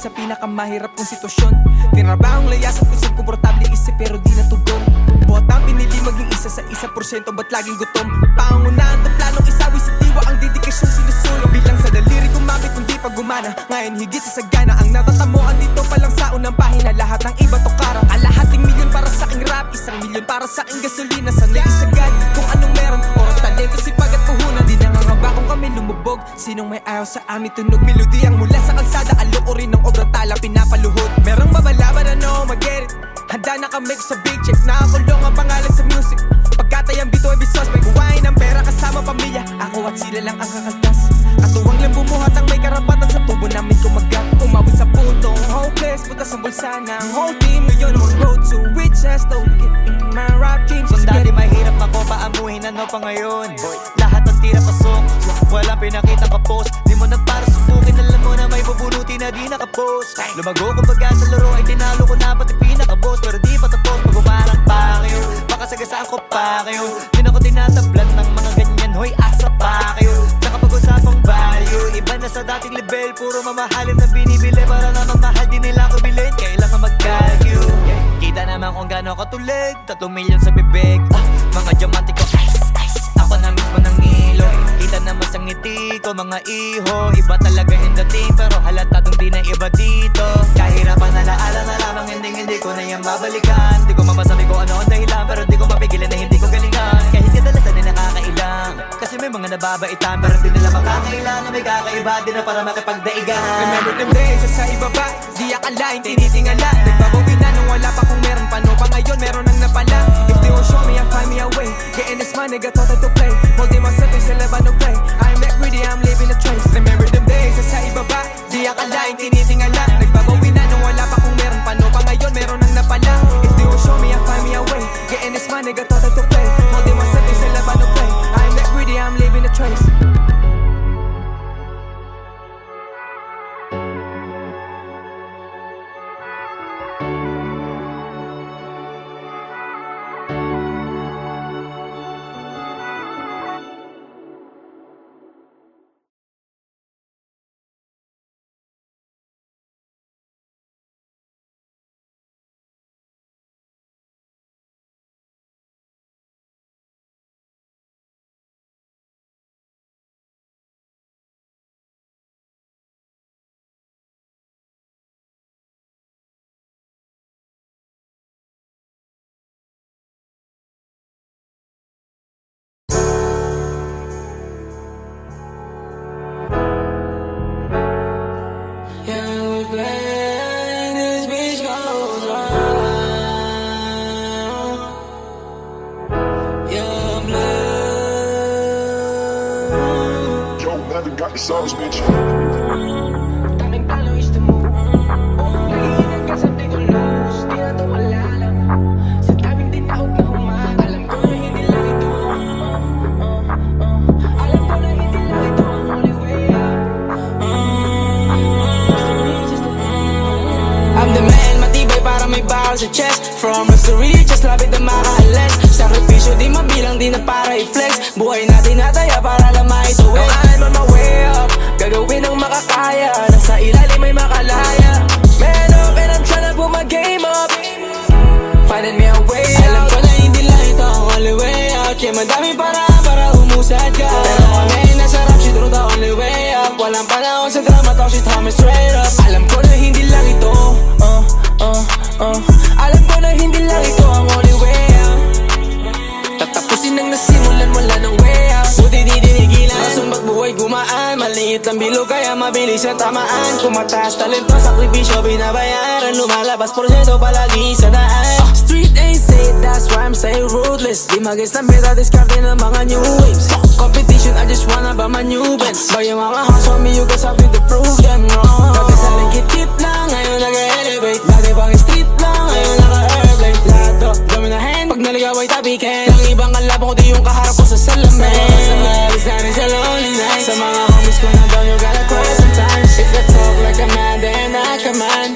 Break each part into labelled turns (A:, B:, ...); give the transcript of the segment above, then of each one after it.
A: sa pinakamahirap kong sitwasyon. Tinrabahong layas at kusog komportable isip pero di natugon. Botang pinili maging isa sa 1%, ba't laging gutom? Pangunahan to planong isawi sa diwa ang dedikasyong sinusulong. Bilang sa daliri gumamit kundi pag gumana, ngayon higit sa sagana. Ang natatamuan dito pa lang sa unang pahina, lahat ng iba to karang. Kalahating milyon para sa aking rap, 1 milyon para sa aking gasolina. Sanay isagad kung anong meron, oras, talento, sipag at puhunan. Di nangangamba kung kami lumubog, sinong may ayaw sa amin tunog. Melodiyang mula sa kalsada, aloorin ng obrang tala pinapaluhod. Merong babalaban ano, mag-get it. Handa na kami sa big check, nakakulong ang pangalan sa music. Pagkatayang bito ay bisos, may kuwain ng pera kasama pamilya. Ako at sila lang ang kakaltas, katuwang lang bumuhat ang may karapatan sa tubo namin kumagat. Umabot sa puntong hopeless, butas ang bulsa ng whole team. Ngayon on road to riches, don't get in my rap dreams.
B: Kung dati mahirap ako paamuhin, ano pa ngayon? Lahat ng tira pasok, walang pinakitang kapost. Di mo na para subukin, alam mo na may bubulutin na di nakapost. Lumago kumbaga sa laro ay tinalo ko na pati pinakaboss. Pero di pa tapos, pag umarang pa kayo, baka sagasaan ko pa kayo. Di na ko tinatablan ng mga ganyan, hoy asa pa kayo. Nakapag-usapang value, iba na sa dating level. Puro mamahalin na binibili, para namang mahal din nila ko bilhin. Kailangan mag-calculate, kita naman kung gano'n katulig, 3 milyon sa bibig. Mga diamante ko, ice, ice, ako na mismo ng ilo. Kita naman sa ngiti ko, mga iho. Iba talaga yung dating, pero halatadong di na iba dito. Kahirapan na laala na lamang, hindi ko na yan babalikan. Di ko mamasabi ko ano ang dahilan, pero di ko mapigilan na hindi ko galingan. Kahit kadalasan ay nakakailang, kasi may mga nababaitan, pero di nila makakailan na may kakaiba, di na para makipagdaigan.
A: Remember them days, sa ibaba, di akalain, tinitingala. Nagbabawi na nung wala pa kung meron, paano pa ngayon, meron ang napala. If they won't show me, I'll find me a way. Getting this money, got thought to play. Holding myself in sila ba no play. I'm not greedy, I'm leaving a trace. Remember them days, sa ibaba, di akalain, tinitingala. Nagbabawi na nung wala pa kung meron, paano pa ngayon, meron ang napala. If they won't show me, I'll find me a way. Getting this money, got thought to play. Holding myself in sila ba no play. I'm not greedy, I'm leaving a trace.
C: Got the sauce, bitch.
D: Daming talo is the move. Umiinan ka sa tigong lose. Di na to malala. Sa daming dinahog na humag. Alam ko na hindi lang ito. Alam ko na hindi lang ito ang only way out. I'm the man, matibay para may bakal sa chest. From us to riches, lapit na makaalis. Sakripisyo di mabilang, di na para i-flex. Buhay natin nataya para lang maituwi. No, I'm on my way up, gagawin ang makakaya. Nasa ilalim may makalaya. Man up and I'm tryna put my game up. Finding me a way out. Alam ko na hindi lang ito ang only way out. Kaya madami para humusad ka. Pero kami nasa rap shit through the only way up. Walang panahon sa drama, talk shit, tell me straight up. Alam ko na hindi lang ito alam ko na hindi lang ito ang only way out. Tatapusin ang nasimulan, wala ng way out. Buti di dinigilan, sumbat buhay gumaan. Maliit lang bilog kaya mabilis ang tamaan. Kung mataas talento, sakripisyo binabayaran. Lumalabas porsyento palagi sa daan. Street ain't safe, that's why I'm staying ruthless. Di magis na meta, discarte ng mga new waves. Competition, I just wanna buy my new Benz. Buy yung mga house for me, you got something to prove them wrong. Dati sa lingkit lang, ngayon nag-elevate. Dati pang street lang, ngayon naka-airplane. Lahat to, dami na hand, pag naligaw ay tabikin. Ang ibang kalabang ko, di yung kaharap ko sa salamin. Sa mga alis natin sa lonely nights. Sa mga homies ko na down, you gotta cry sometimes. If I talk like a man, then I command.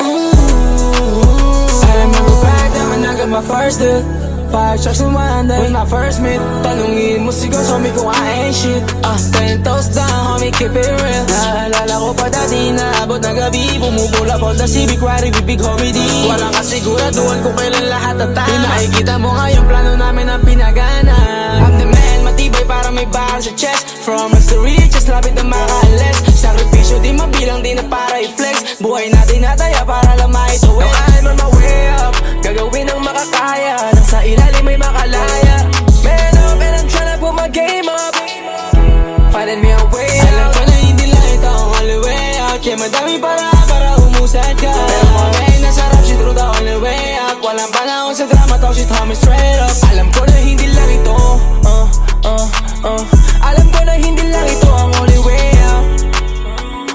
D: Alam mo ba, naman agad my first look. 5 shots in one day. When I first meet, tanungin mo si girl, homie kung I ain't shit. 10 toes down, homie, keep it real. Naalala ko pa dati na abot na gabi, bumubula po na Civic riding with big homie D. Walang kasiguraduhan kung kailan lahat tatama. Nakikita mo nga yung plano namin ang pinagana. I'm the man, matibay para may bahal sa chest. From us to riches, lapit na makaalis. Sakripisyo di mabilang, di na para i-flex. Buhay natin nataya para lang maituwid. Now I'm on my way up, gagawin ang makakaya. Nang sa ilalim may makalaya. Man up and I'm tryna put my game up. Finding me a way out. Alam ko na hindi lang ito ang only way out. Kaya madami para humusad ka. Pero mamay nasarap shit through the only way out. Walang panahon sa drama, talk shit homie straight up. Alam ko na hindi lang ito alam ko na hindi lang ito ang only way out.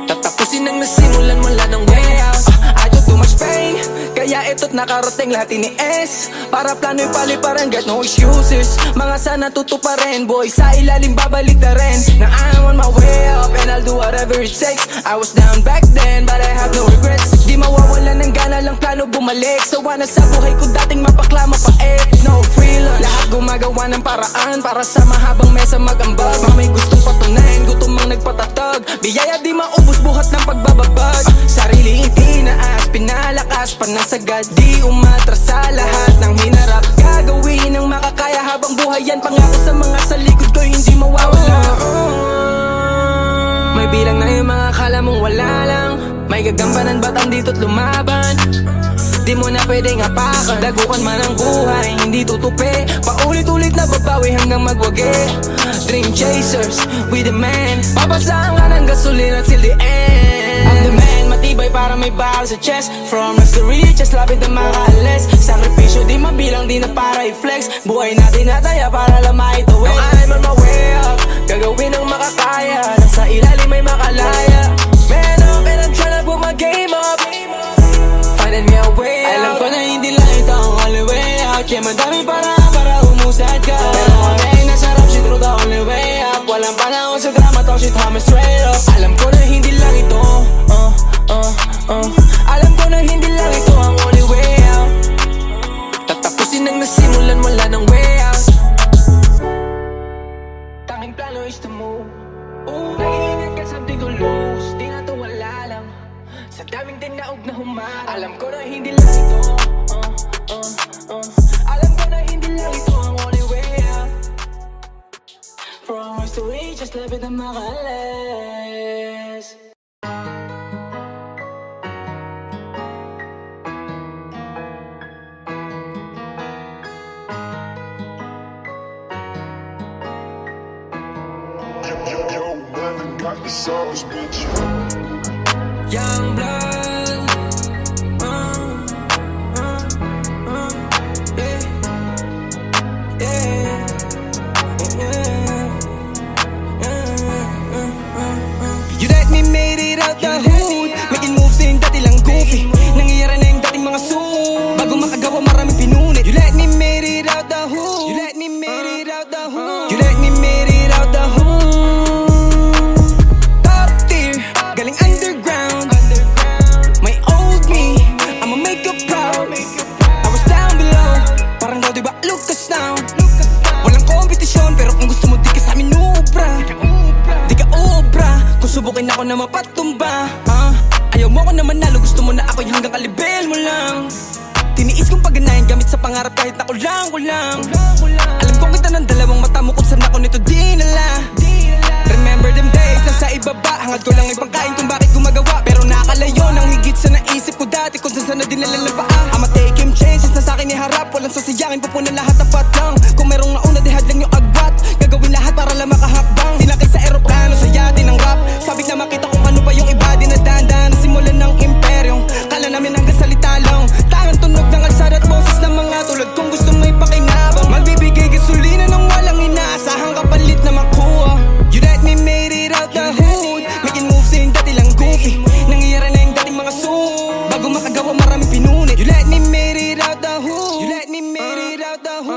D: Tatapusin ang nasimulan wala ng way out. I do too much pain, kaya ito't nakarating lahat ini-S. Para plano'y paliparan, got no excuses. Mga sana tutuparin, boy, sa ilalim babalik na rin. Now I'm on my way up and I'll do whatever it takes. I was down back then, but I have no regrets. Di mawawala ng gana lang plano bumalik. Sawa na sa buhay ko dating mapakla mapait. No freelance, lahat gumagawa ng paraan para sa mahabang mesa magambag. Mga may gustong patunayan, gutom ang nagpatatag. Biyaya di maubos buhat ng pagbababag. Sarili itinaas, pinalakas panasagad. Di umatras sa lahat ng hinarap. Gagawin ang makakaya habang buhay yan. Pangako sa mga sa likod ko hindi mawawala. May bilang na yung mga kala mong wala lang. May gagampanan batang dito't lumaban. Di mo na pwedeng apakan. Dagukan man ang buhay, hindi tutupi. Paulit-ulit na babawi hanggang magwagi. Dream chasers, we the man. Papasahan ka ng gasolina till the end. I'm the man, matibay para may bahal sa chest. From us to riches, lapit na makaalis. Sakripisyo di mabilang, di na para i-flex. Buhay natin nataya para lang maituwid. Now I'm on my way up, gagawin ang makakaya. Nang sa ilalim may makalaya. Man up and I'm tryna put my game up. Finding me a way out. Alam ko na hindi lang ito ang only way out. Kaya madami para humusad ka. Pero mamay nasarap shit through the only way out. Walang panahon sa drama, talk shit homie straight up. Alam ko na hindi lang ito alam ko na hindi lang ito ang only way out. Tatapusin ang nasimulan wala ng way out. Tanging plano is to move. Nag-iingat ka something to lose. Di na to wala lang. Sa daming tinaog na humarang. Alam ko na hindi lang ito alam ko na hindi lang ito ang only way out. From us to reach, just lapit na makalis.
C: Yo, Melvin got the sauce, bitch.
D: Young blood You let me made it out the hood. Making moves in dati lang goofy. Nangyayari na yung dating mga suit. Bago makagawa maraming pinunit. You let me made it out the hood. You let me made it out the hood. You let me made it out the hood. Top tier, galing underground. My old me, I'ma make you proud. I was down below, parang daw diba Lucas now. Walang kompetisyon, pero kung gusto mo di ka sa amin ubra. Di ka ubra, kung subukin ako na mapatumba. Ayaw mo ako na manalo, gusto mo na ako'y hanggang kalibel mo lang. Tiniis kong pagganayan gamit sa pangarap kahit na kulang. Alam kong kita ng dalawang mata mo kung saan ako nito dinala. Remember them days, nasa ibaba. Hangad ko lang ipangkain kung bakit gumagawa. Pero nakalayo ng higit sa naisip ko dati kung saan na dinala ng paa. I'ma take him chances na sa'kin iharap. Walang sasayangin, pupunan lahat ng patlang. Kung merong nauna, dihad lang yung agwat. Gagawin lahat para lang makahakbang. Sinakay sa eroplano, sa yate ng rap. Sabik na makita kung ano pa yung iba. Dinadaan na simulan ng imperyong. Kala namin hanggang salita lang. Tangan tunog ng alsada at boses ng mga tulad kung gusto mo ipakinabang. Magbibigay gasolina ng walang inaasahang kapalit na makuha. You let me made it out the hood. Making moves in dati lang goofy. Nangyayari na yung dating mga suit. Bago makagawa maraming pinunit. You let me made it out the hood. You let me made it out the hood.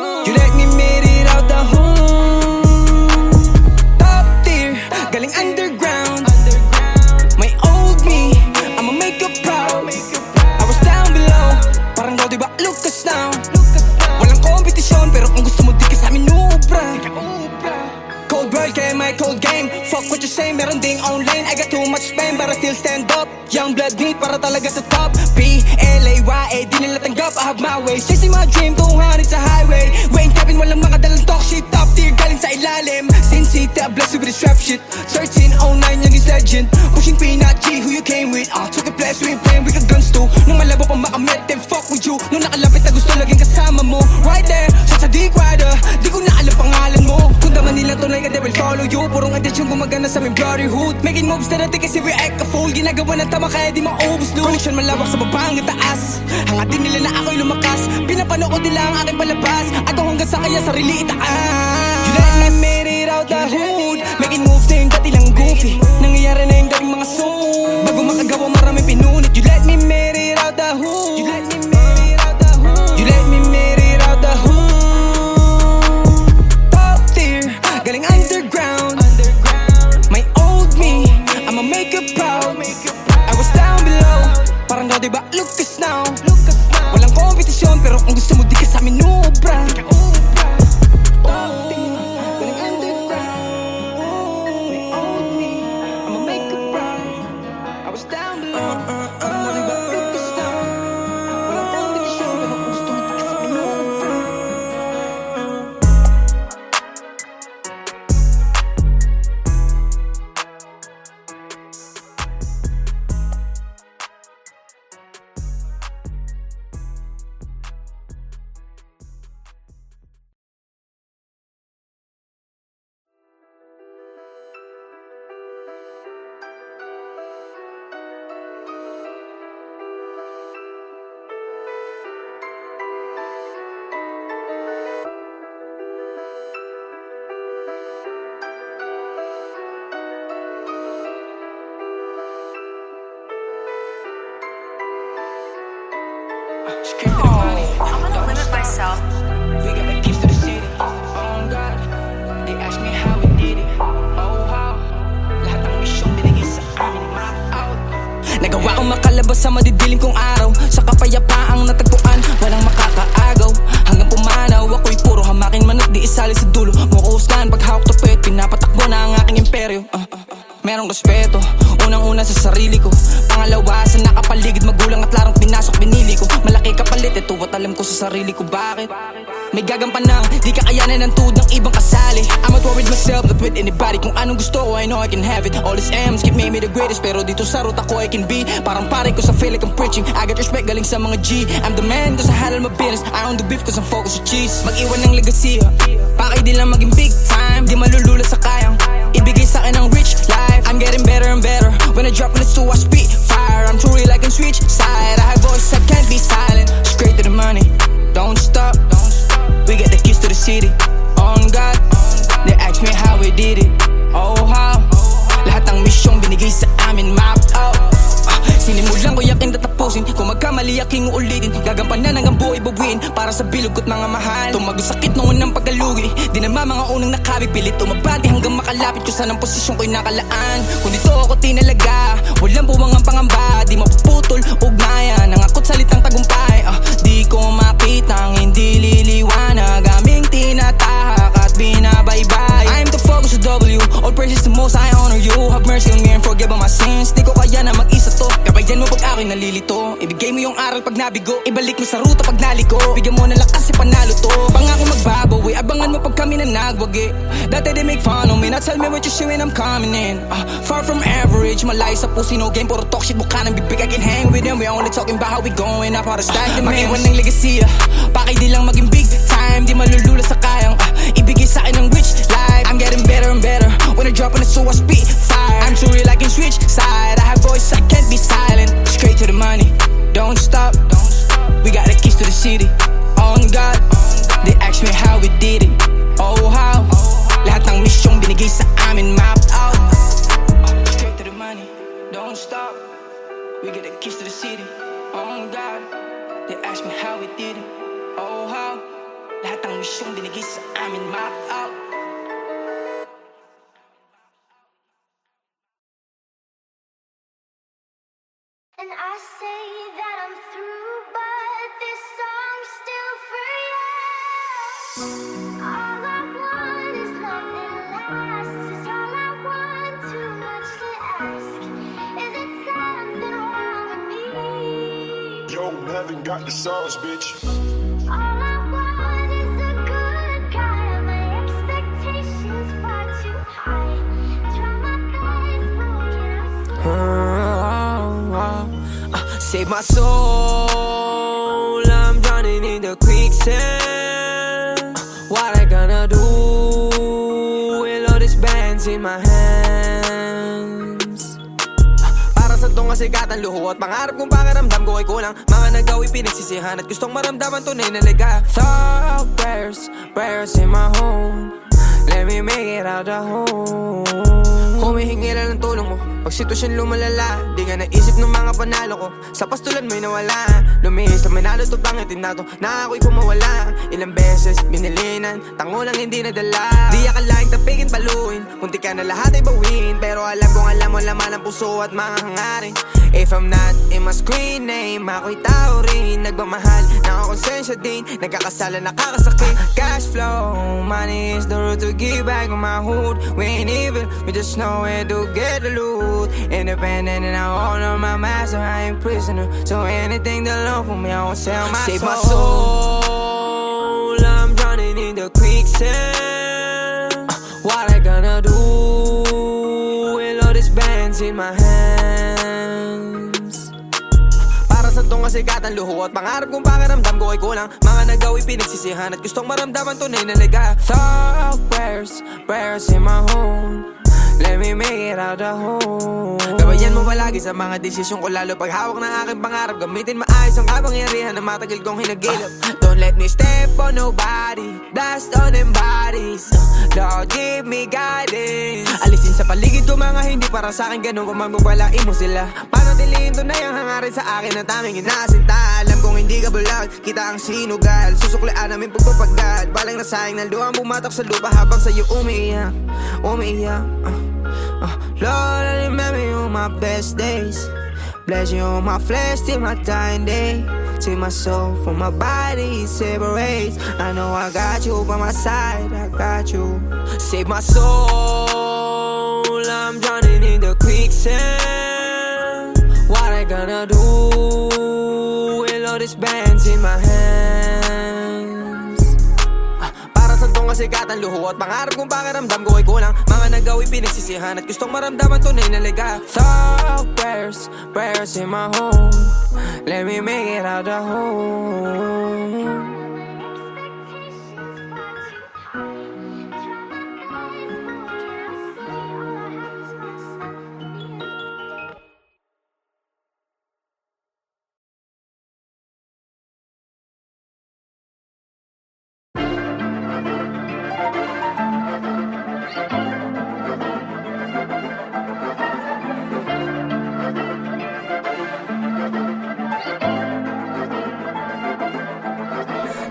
D: fuck what you say, meron ding online. I got too much pain but I still stand up. Young blood need para talaga sa top. P-L-A-Y-A, di nila tanggap, I have my ways. Chasing my dream, 200 sa highway. Wayne Kevin, walang mga dalang talk shit. Top tier, galing sa ilalim. Sin City, I bless you with this rap shit. 1309, young is legend. Pushing Peanut G, who you came with. Took a place, we ain't playing, we got guns too. Nung malabo pa makamit, then fuck with you. Nung nakalapit na gusto laging kasama mo. Right there, such a dick rider. Di ko na alam pangalan mo. Kung daman nila tunay ka, they will follow you. Purong attention gumagana sa aming brotherhood. Making moves na natin kasi we act a fool. Ginagawa ng tama kaya di maubos loot. Connection malawak sa baba hanggang taas. Hangatin nila na ako'y lumakas. Pinapanood ko nila ang aking palabas. Ako hanggang sa kaya sarili itaas. You let me made it out the hood. Making moves na yung dati lang goofy. Nangyayari na yung dating mga soon. Bago makagawa marami pinunit. You let me made it out the hood. You let me made it out the hood. You let me made it out the hood. Top tier, galing underground. My old me, I'ma make it proud. I was down below, parang daw diba, look us now. Walang kompetisyon, pero kung gusto mo di ka sa amin nubra.
E: I'm gonna limit myself.
D: We got the keys to the city. Oh God, they ask me how we did it. Oh how, lahat ng misyon binigay sa amin, map out. Nagawa kong makalabas sa madidilim kong araw. Sa kapayapaang natagpuan, walang makakaagaw. Hanggang pumanaw, ako'y puro hamakin man at di isali sa dulo. Mukuhusgan, paghawak tupet, pinapatakbo na ang aking imperyo. Merong respeto, unang-una sa sarili ko. Pangalawa sa nakapaligid, magulang at larang pinasok, binili ko. Malaki kapalit, ito at alam ko sa sarili ko bakit. May gagampanang, di kakayanan ng tuhod ng ibang kasali. I'm not worried myself, not with anybody. Kung anong gusto ko, I know I can have it. All these M's keep me the greatest, pero dito sa ruta ko I can be. Parang pare ko sa feel like I'm preaching. I got respect galing sa mga G. I'm the man, cause I handle my business. I own the beef cause I'm focused with cheese. Mag-iwan ng legacy, pakay di lang maging big time. Di malulula sa kayang ibigay sa akin ng rich life. I'm getting better and better. When I drop on the stool I spit fire. I'm too real I can switch side. I have voice I can't be silent. Straight to the money, don't stop. We got the keys to the city. On God, they ask me how we did it. Oh how, lahat ng misyong binigay sa amin mapped out. Sinimulan ko yakin tatapusin. Kung magkamali aking uulitin. Gagampanan hanggang buhay babuin. Para sa bilog ko't mga mahal. Tumagos-sakit noon ng pagkalugi. Di naman mga unang nakabig. Pilit umabante hanggang makalapit ko saan ang posisyon ko'y nakalaan. Kung dito ako tinalaga, walang buwang ang pangamba. Di mapuputol, ugnayan. Nangakot salitang tagumpay. Di ko makita ang hindi liliwanag. Aming tinatahak at binabaybay. I'm the focus of W. All praises the most, I honor you. Have mercy on me and forgive all my sins. Di ko kaya na mag-isa to. Kabayan mo pag ako'y nalilito. Ibigay mo yung aral pag nabigo. Ibalik mo sa ruta pag naliko. Bigyan mo na lakas si panalo to. Pangako magbabawi. Abangan mo pag kami na nagwagi. Dati they make fun of me. Now tell me what you see when I'm coming in. Far from average. Malayo sa pusi, no game. Puro talk shit, mukha ng bibig. I can hang with them. We only talking about how we going up. How to stack the memes. Mag-iwan ng legacy. Pakay di lang maging big time. Di malulula sa kayang ibigay sa akin ng rich life. I'm getting better and better. When I drop on the so I spit fire. I'm too real I can switch side. I have voice I can't be silent. Straight to the money, don't stop. We got the keys to the city. On God, they ask me how we did it. Oh how, lahat ng misyong binigay sa amin mapped out. Straight to the money, don't stop. We got the keys to the city. On God, they ask me how we did it. Oh how, lahat ng misyong binigay sa amin mapped out.
F: And I say that I'm through, but this song's still for you. All I want is love that lasts, is all I want
C: Yo, Melvin got the sauce, bitch.
F: All I want is a good guy. My expectations far too high. Try my best, but what can I say?
D: Save my soul, I'm drowning in the quicksand. What I gonna do with all these bands in my hands? Para sa tong kasikatan, luho at pangarap kong pakiramdam ko ay kulang. Mga nagawi pinagsisihan at gustong maramdaman tunay na liga. Thought prayers in my home. Let me make it out the home. Humihingi lang ng tulong mo pag sitwasyon lumalala. Di ka naisip ng mga panalo ko. Sa pastulan mo'y nawala. Lumihis na manalo to pangitin na to na ako'y kumawala. Ilang beses binilinan, tango lang hindi nadala. Di akalaing tapikin paluin, munti ka na lahat ay bawin. Pero alam kong alam mo laman ang puso at mga hangarin. If I'm not in my screen name, ako'y tao rin. Nagmamahal, nakakonsensya din. Nagkakasala, nakakasakit. Cash flow, money is the root to give back on my hood. We ain't evil, we just know where to get the loot. Independent and I honor my master, I ain't prisoner. So anything that love for me, I won't sell my soul. Save my soul, I'm drowning in the quicksand. What I gonna do with all these bands in my hands? Para sa tong kasikatan, luho at pangarap kong pakiramdam ko ay kulang. Mga nagawi pinagsisihan at gustong maramdaman tunay na liga. Thought prayers in my home. Let me make it out the home. Gabayan mo palagi sa mga desisyon ko, lalo pag hawak ng aking pangarap. Gamitin maayos ang kapangyarihan na matagal kong hinagilap. Don't let me step on nobody, blast on them bodies. Lord, give me guidance. Alisin sa paligid ko mga hindi para sa akin, ganun kung magpapalain mo sila. Panatilihin to na yung hangarin sa akin na tanging inasinta. Alam kong hindi ka bulag, kita ang sinugal. Susuklian namin pagpapagad, balang nasayang ng luha bumatak sa lupa habang sa'yo umiiyak. Lord, I remember you on my best days. Bless you on my flesh till my dying day. Take my soul from my body, it separates. I know I got you by my side, I got you. Save my soul, I'm drowning in the quicksand. What I gonna do with all these bands in my hands? Para sa tong kasikatan, luho at pangarap kong pakiramdam ko ay kulang. Mga nagawi pinagsisihan at gustong maramdaman tunay na liga. Thought prayers in my home. Let me make it out the home.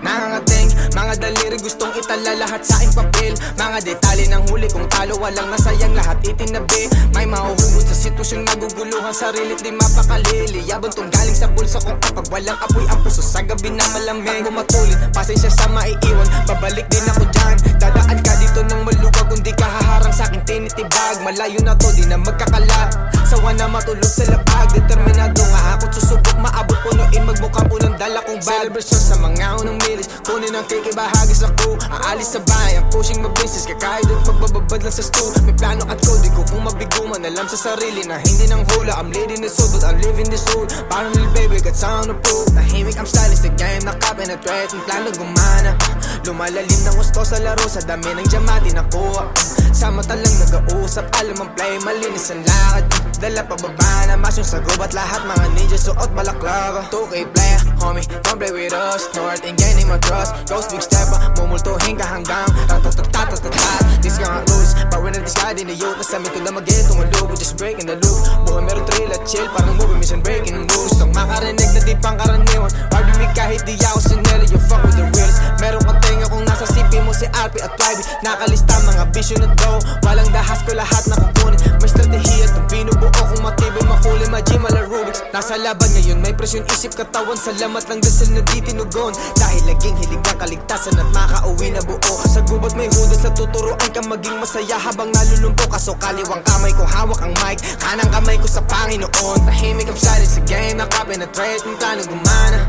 D: Nangangating, mga daliri gustong itala lahat sa aking papel. Mga detalye ng huli kung talo, walang nasayang lahat itinabi. May mahuhubod sa sitwasyong naguguluhan, sarilit di mapakalili. Yabang tong galing sa bulsa kung kapag walang apoy ang puso sa gabi na malamig. Bumatulit, pasensya sa maiiwan, babalik din ako dyan. Dadaan ka dito ng maluwag kung di ka haharang sa aking tinitibag. Malayo na to, di na magkakala. Sawa na matulog sa labag, determinado nga ako susubok, maabot punuin, magmukhang unang dala kong bag. Celebration sa mga unang milis, kunin ang cake, ibahagi sa crew. Aalis sa bahay, ang pushing mabisis, kakahid at magbababad lang sa stool. May plano at code, di ko kung mabiguman, alam sa sarili na hindi nang hula. I'm leading this soul, but I'm living this soul. Parang little baby, got sound of proof. Nahimik, I'm stylish, the game nakapenetrate, ang plano gumana. Lumalalim ng gusto sa laro, sa dami ng diamante nakuha. Sa mata lang nag-uusap, alam ang play, malinis ang lakad. Dala pababa na mas yung sagob at lahat mga ninja suot balaklava. 2K player, homie, don't play with us. North and gaining my trust. Ghost big stepper, mumultuhin ka hanggang ratatatatatatat. This ka nga rules, power na discard in the youth. Nasamin ko na mag-etong loop, we're just breaking the loop. Buhay meron thrill at chill, parang movie mission breaking the rules. Gustong makarinig na di pang karaniwan, RB me kahit di ako sineli, you fuck with the reals. Meron kang tenga kung nasa CP mo si RP at YB. Nakalista mga vision at go, walang dahas ko lahat na kukunin. May strategiya at binubuo kung matibay makuli, ma-G, mala Rubik's. Nasa
A: laban ngayon, may presyon isip katawan. Salamat ng dasal na di tinugon, dahil laging hiling ng kaligtasan at makauwi na buo. Sa gubat may hudas sa tuturuan ka maging masaya habang nalulumpo ka. So kaliwang kamay ko hawak ang mic, kanang kamay ko sa Panginoon. Tahimik ang silent sa game, nakapenetrate ng planong gumana.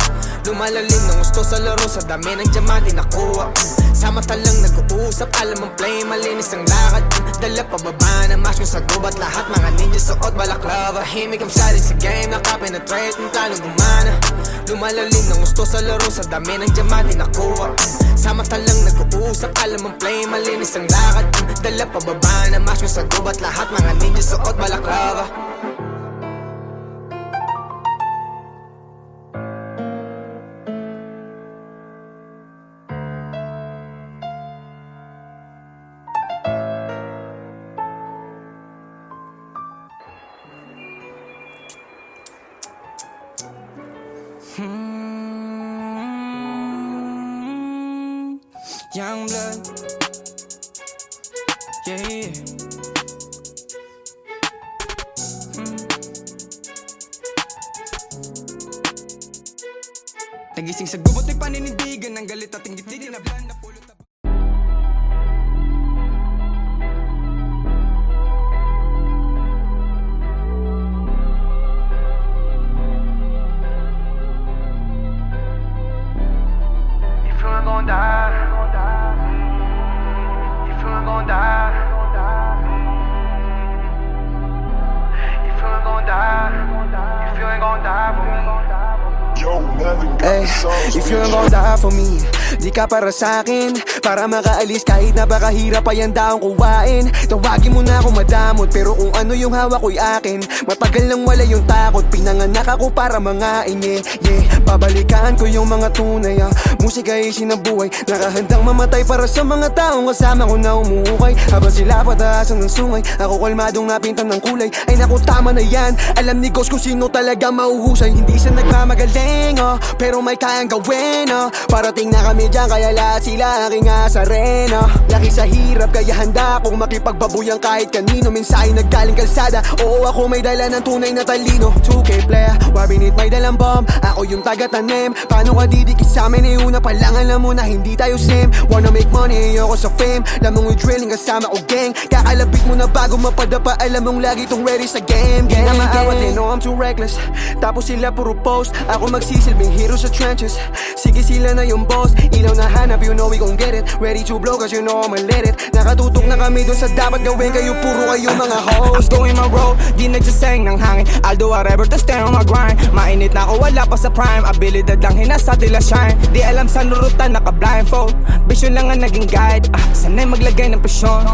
A: Lumalalim ng gusto sa laro, sa dami ng diamante nakuha. Sa mata lang nag-uusap, alam ang play, malinis ang lakad. Dala pababa na mask sa gubat, lahat mga ninja suot balaklava. Himig ang silent sa game, nakapenetrate ng planong gumana. Lumalalim ng gusto sa laro, sa dami ng diamante nakuha. Sa mata lang nag-uusap, alam ang play, malinis ang lakad. Dala pababa na mask sa gubat, lahat mga ninja suot balaklava.
D: Young blood, yeah. Nagising sa gubot ay paninindigan ng galit at inggit na blan na pulot na.
E: If you ain't gon' die, if you ain't gon' die, if you ain't gon' die, if you ain't gon' die for me.
C: Yo, Nevin got the sauce,
D: If you ain't
C: bitch.
D: gon' die for me, di ka para sa'kin. Para makaalis kahit napakahirap pa yan daong kuwain. Tawagin mo na ako madamot, pero kung ano yung hawak ko'y akin. Matagal nang wala yung takot, pinanganak ako para mangain. Yeah, babalikan ko yung mga tunay. Musika ay sinabuhay, nakahandang mamatay para sa mga taong kasama ko na umuukay. Habang sila pataasan ng sungay, ako kalmadong napintan ng kulay. Ay naku, tama na yan, alam ni Ghost kung sino talaga mauhusay. Hindi siya nagmamagaling, pero may kayang gawin. Parating na kami dyan, kaya lahat sila aking asarena. Laki sa hirap, kaya handa akong makipagbabuyan kahit kanino. Mensahe naggaling kalsada, oo ako may dala ng tunay na talino. 2K player, wabinit may dalang bomb, ako yung taga-tanim. Paano ka didikit sa amin, una pa lang alam mo na hindi tayo same. Wanna make money, ayoko sa fame. Lamang with drilling kasama ko gang. Kakalabit mo na bago mapadapa, alam mong lagi tong ready sa game. Di na maawat, they know I'm too reckless. Tapos sila puro post, ako magsisilbing hero sa trenches. Sige sila na yung boss, ilaw na hanap, you know we gon' get it. Ready to blow cause you know I'ma let it. Nakatutok na kami dun sa dapat gawin, kayo puro kayo mga hoes.
G: I'm doing my role, di nagsasayang ng hangin. I'll do whatever to stay on my grind. Mainit na ako, wala pa sa prime. Abilidad lang hinasa tila shine. Di alam sa nurutan, naka-blindfold. Vision lang ang naging guide. Sanay maglagay ng presyon.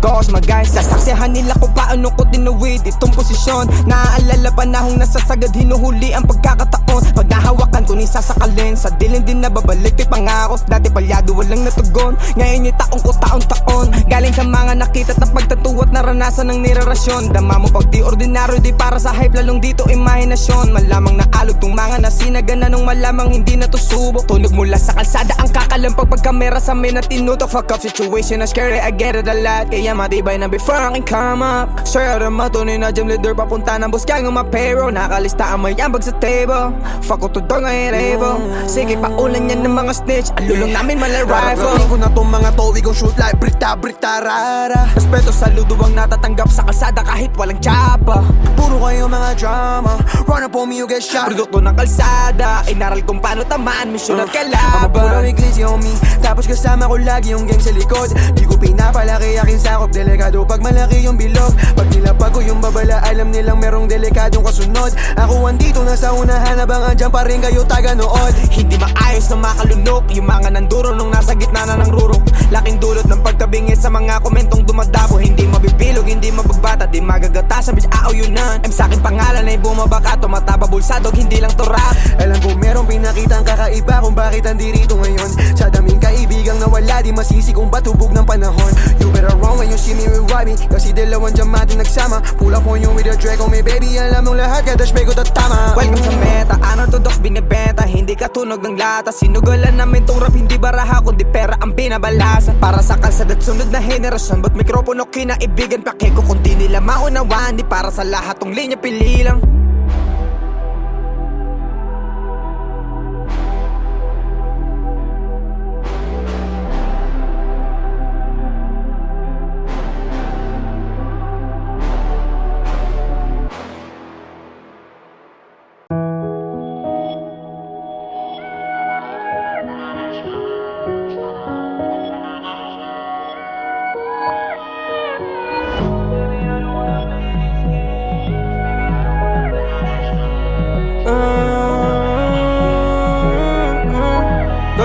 G: Cause my guys, sasaksihan nila kung paano ko tinuwid itong posisyon. Naaalala panahong nasasagad, hinuhuli ang pagkakataon. Pag nahawakan ko ni sasakalin, sa dilin din nababalik kay pangako. Dati palyado walang natugon, ngayon yung taong ko taon-taon. Galing sa mga nakita at pagtatuwa at naranasan ng nirarasyon. Dama mo pag di ordinaryo, di para sa hype, lalong dito imahinasyon. Malamang naalog tong mga nasinagan nung malamang hindi na to subok. Tunog mula sa kalsada ang kakalampag pagkamera sa amin at tinutok. Fuck up situation na scary, I get it a lot. Kaya matibay na before I can come up. Sir, matunay na gym leader, papunta ng boss gang ng mga payroll. Nakalista ang may ambag sa table. Fuck ko to door ngayon able. Sige paulan yan ng mga snitch, alulong namin mala rifle.
D: Karating ko na tong mga to, we gon' shoot like brita rara.
G: Respeto sa ludo ang natatanggap sa kalsada kahit walang tsapa.
D: Puro kayo mga drama, run up on me you get shot.
G: Produkto ng kalsada, inaral kung paano tamaan, misyon at
D: Ang puro
G: kalaban.
D: iglesia on me, tapos kasama ko lagi yung gang sa likod. Di ko pinapalaki aking sakop, delikado pag malaki yung bilog. Pag nilapag ko yung babala, alam nilang merong delikadong kasunod. Ako andito na sa unahan, habang andyan pa rin kayo taga-nood.
G: Hindi maayos na makalunok, yung mga nanduro nung nasa gitna na ng rurok. Laking dulot ng pagkabingi sa mga komentong dumadabo. Hindi mabibilog, hindi mabagbata, di magagatasan, bitch auyunan. Sa aking pangalan ay bumabaka, tumataba bulsadog, hindi lang to rap.
D: Alam ko merong pinakitang kakaiba kung bakit andirito ngayon. Sa daming kaibigang nawala, di masisi kung ba't hubog ng panahon. You better run when you see me revive me, kasi dalawang diamante nagsama. Pull up on you with a Draco, may baby, alam mong lahat, kada shpego tatama.
G: Welcome sa meta, unorthodox binibenta. Hindi katunog ng lata, sinugalan namin tong rap. Hindi baraha kundi pera ang binabalasa. Para sa kalsada at sunod na henerasyon, ba't mikropono kinaibigan, pakiko kung di nila maunawaan. Di para sa lahat tong linya pili lang.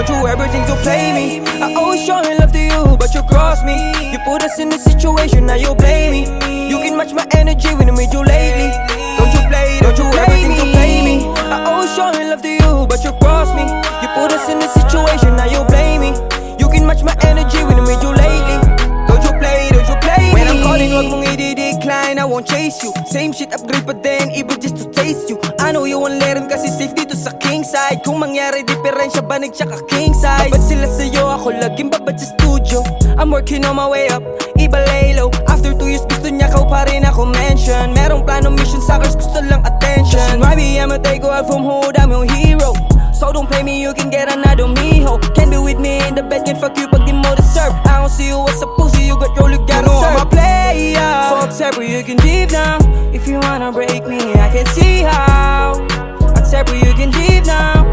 G: Don't you ever think to play me. I always showing love to you, but you cross me. You put us in this situation, now you blame me. You can match my energy when I made you lately. Don't you ever think to play me. I always showing love to you, but you cross me. You put us in this situation, now you blame me. You can match my energy when I made you lately. Don't you play me. When I'm calling, wag mong i-decline, I won't chase you. Same shit, upgrade pa din, even just to taste you. I know you won't let him kasi safe dito sa king side. Kung mangyari, diferensya banig tsaka king size. Babad sila sa'yo, ako laging babad sa studio. I'm working on my way up, iba lay low. After 2 years, gusto niya kao pa rin ako mention. Merong plano, mission, suckers, gusto lang attention. Maybe I'ma take you out from hood, I'm your hero. So don't play me, you can get another mijo. Can be with me in the bed, can fuck you pag di mo deserve. I don't see you as a pussy, you got roll, you gotta serve. I'm a player, fuck separate, you can leave now. If you wanna break me, I can see how. Accept you can leave now.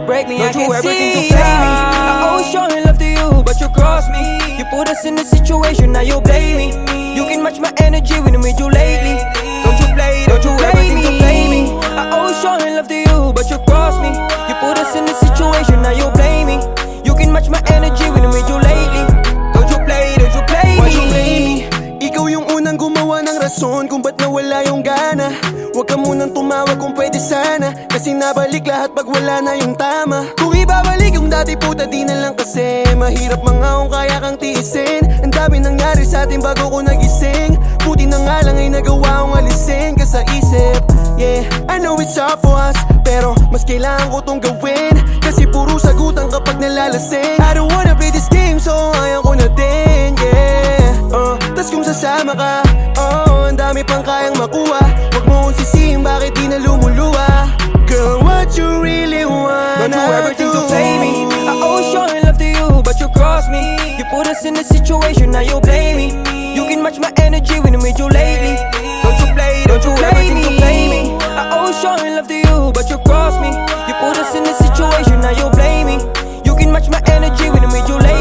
G: Break me, I can see how. I always showing love to you, but you cross me. You put us in a situation, now you blame me. You can match my energy when I made you lately. Don't you ever think to play me. I always showing love to you, but you cross me. You put us in a situation, now you blame me. You can match my energy when I made you lately. Don't you play
H: Why you
G: me.
H: blame me? Ikaw yung unang gumawa ng rason kung ba't nawala yung gana. Huwag ka munang tumawag kung pwede sana, kasi nabalik lahat pag wala na yung tama. Kung ibabalik yung dati puta di na lang kasi mahirap mga kung kaya kang tiisin. Ang dami nangyari sa atin bago ko nagising. Buti na nga lang ay nagawa kong alisin ka sa isip. Yeah, I know it's hard for us, pero mas kailangan ko tong gawin, kasi puro sagutan kapag nalalasing. I don't wanna play this game so ayaw ko na din, yeah. Tas kung sasama ka, ang dami pang kayang makuha. Huwag mo kong sisihin bakit di na lumuluwa. Girl, what you really wanna
G: Don't you ever think to play me. I always showing love to you, but you cross me. You put us in a situation, now you blame me. You can match my energy when I made you lately. Don't you ever think to play me. I always showing love to you, but you cross me. You put us in a situation, now you blame me. You can match my energy when I made you lately.